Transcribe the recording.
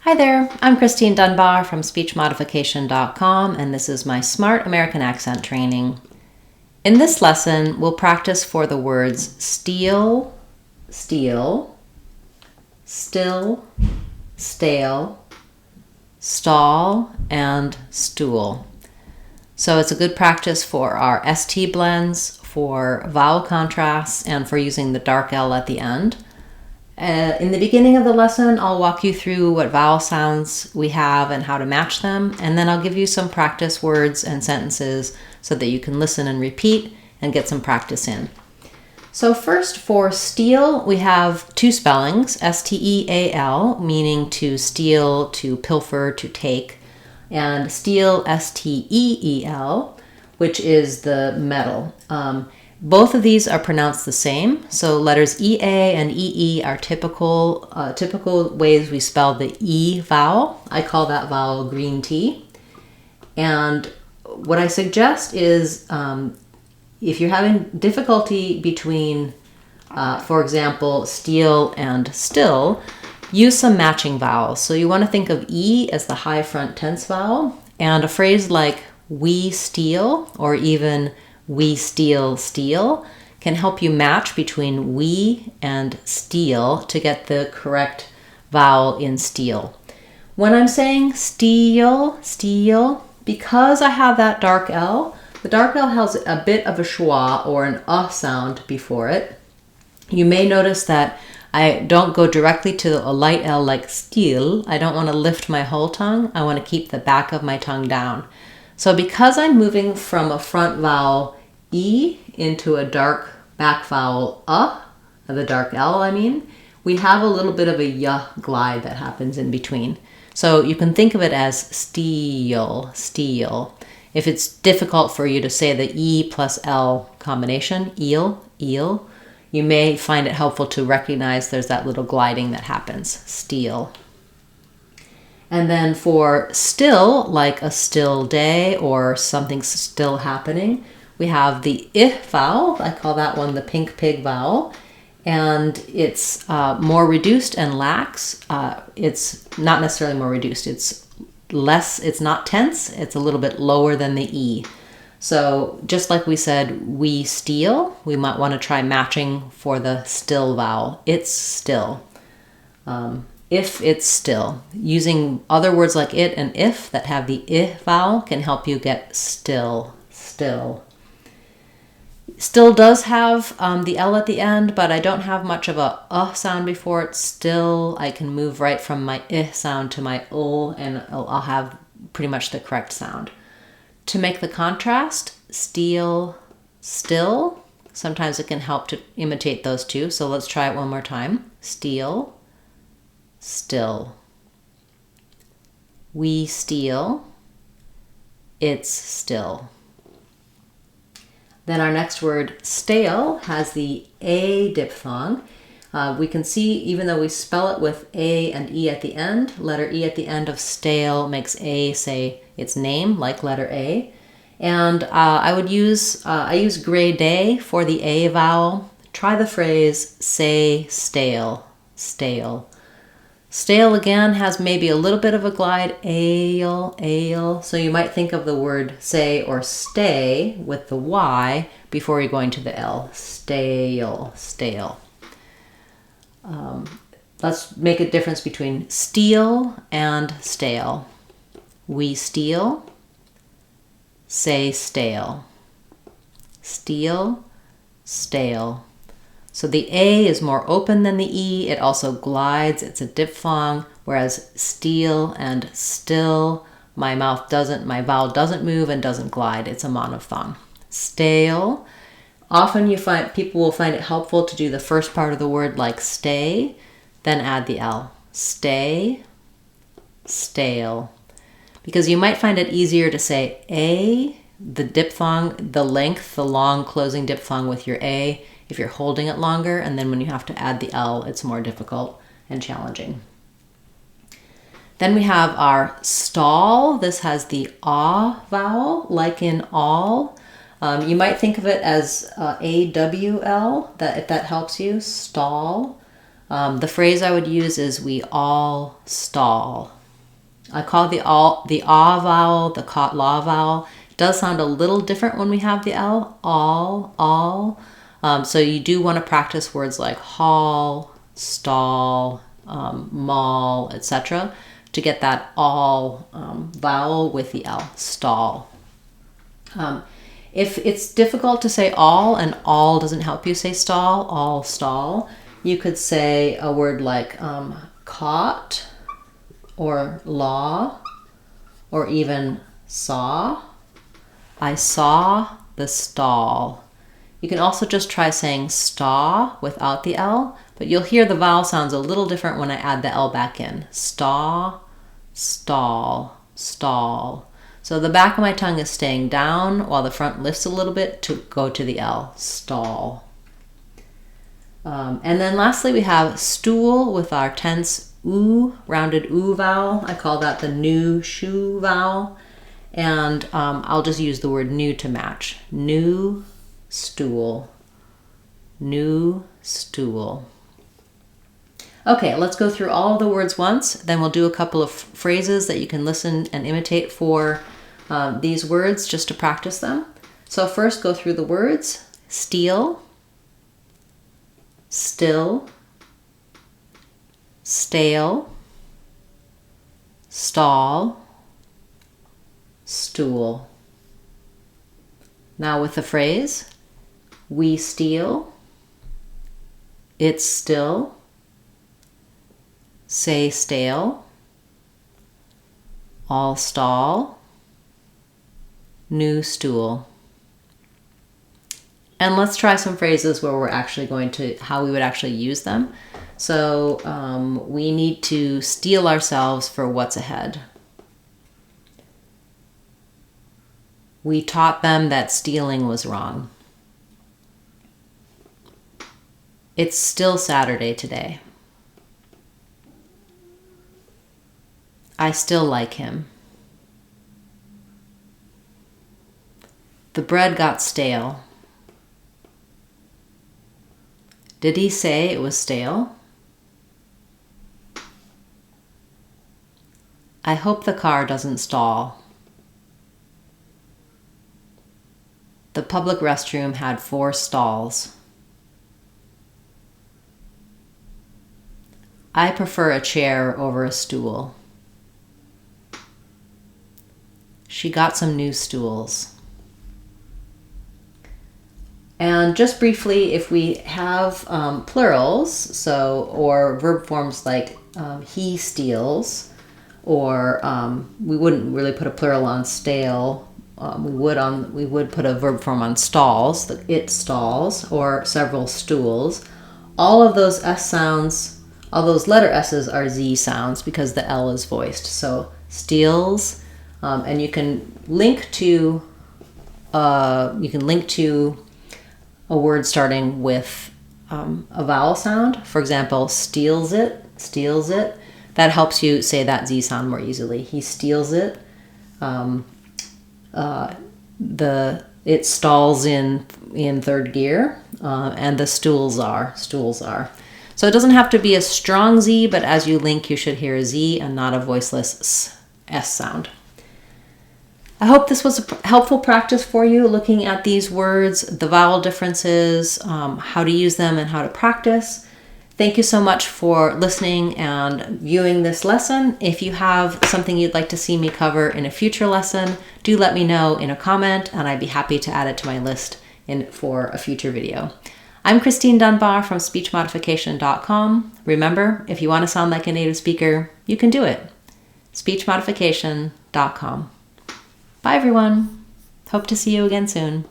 Hi there, I'm Christine Dunbar from speechmodification.com, and this is my Smart American Accent training. In this lesson, we'll practice for the words steal, steal, still, stale, stall, and stool. So it's a good practice for our ST blends, for vowel contrasts, and for using the dark L at the end. In the beginning of the lesson, I'll walk you through what vowel sounds we have and how to match them, and then I'll give you some practice words and sentences so that you can listen and repeat and get some practice in. So first, for steal, we have two spellings, S-T-E-A-L, meaning to steal, to pilfer, to take, and steal, S-T-E-E-L, which is the metal. Both of these are pronounced the same, so letters EA and EE are typical ways we spell the E vowel. I call that vowel green tea. And what I suggest is if you're having difficulty between, for example, steal and still, use some matching vowels. So you want to think of E as the high front tense vowel, and a phrase like we steal or even we steal, steal can help you match between we and steal to get the correct vowel in steal. When I'm saying steal, steal, because I have that dark L, the dark L has a bit of a schwa or an sound before it. You may notice that I don't go directly to a light L like steal. I don't want to lift my whole tongue. I want to keep the back of my tongue down. So because I'm moving from a front vowel E into a dark back vowel the dark L, we have a little bit of a y glide that happens in between. So you can think of it as steal, steal. If it's difficult for you to say the E plus L combination, eel, eel, you may find it helpful to recognize there's that little gliding that happens, steal. And then for still, like a still day or something still happening, we have the I vowel. I call that one the pink pig vowel. And it's more reduced and lax. It's not necessarily more reduced. It's less, it's not tense. It's a little bit lower than the E. So just like we said, we steal, we might want to try matching for the still vowel. It's still. If it's still. Using other words like it and if that have the I vowel can help you get still, still. Still does have the L at the end, but I don't have much of a sound before it. Still, I can move right from my I sound to my O, and I'll have pretty much the correct sound. To make the contrast, steal, still, sometimes it can help to imitate those two. So let's try it one more time. Steal, still. We steal, it's still. Then our next word, stale, has the A diphthong. We can see, even though we spell it with A and E at the end, letter E at the end of stale makes A say its name, like letter A. And I use gray day for the A vowel. Try the phrase, say stale, stale. Stale again has maybe a little bit of a glide, ale, ale. So you might think of the word say or stay with the Y before you're going to the L. Stale, stale. Let's make a difference between steal and stale. We steal, say stale. Steal, stale. So the A is more open than the E. It also glides. It's a diphthong, whereas steal and still, my vowel doesn't move and doesn't glide. It's a monophthong. Stale. Often people will find it helpful to do the first part of the word like stay, then add the L. Stay, stale. Because you might find it easier to say A, the diphthong, the length, the long closing diphthong with your A, if you're holding it longer, and then when you have to add the L, it's more difficult and challenging. Then we have our stall. This has the ah vowel, like in all. You might think of it as AWL, if that helps you, stall. The phrase I would use is we all stall. I call the ah vowel the la vowel. It does sound a little different when we have the L, all. So you do want to practice words like haul, stall, maul, etc. to get that all vowel with the L, stall. If it's difficult to say all and all doesn't help you say stall, all stall, you could say a word like caught or law or even saw. I saw the stall. You can also just try saying staw without the L, but you'll hear the vowel sounds a little different when I add the L back in. Staw, stall, stall. So the back of my tongue is staying down while the front lifts a little bit to go to the L, stall. And then lastly, we have stool with our tense oo, rounded oo vowel. I call that the new shoe vowel. And I'll just use the word new to match. New stool. New stool. Okay, let's go through all of the words once. Then we'll do a couple of phrases that you can listen and imitate for these words just to practice them. So first, go through the words. Steal, still, stale, stall, stool. Now with the phrase, we steal, it's still, say stale, all stall, new stool. And let's try some phrases where we're actually going to, how we would actually use them. So we need to steel ourselves for what's ahead. We taught them that stealing was wrong. It's still Saturday today. I still like him. The bread got stale. Did he say it was stale? I hope the car doesn't stall. The public restroom had 4 stalls. I prefer a chair over a stool. She got some new stools. And just briefly, if we have plurals, or verb forms like he steals, or we wouldn't really put a plural on stale. We would put a verb form on stalls, it stalls, or several stools. All of those S sounds, all those letter S's are Z sounds because the L is voiced. So steals, and you can link to a word starting with a vowel sound. For example, steals it. That helps you say that Z sound more easily. He steals it. It stalls in 3rd gear, and the stools are. So it doesn't have to be a strong Z, but as you link, you should hear a Z and not a voiceless S sound. I hope this was a helpful practice for you, looking at these words, the vowel differences, how to use them, and how to practice. Thank you so much for listening and viewing this lesson. If you have something you'd like to see me cover in a future lesson, do let me know in a comment, and I'd be happy to add it to my list for a future video. I'm Christine Dunbar from speechmodification.com. Remember, if you want to sound like a native speaker, you can do it. speechmodification.com. Bye, everyone. Hope to see you again soon.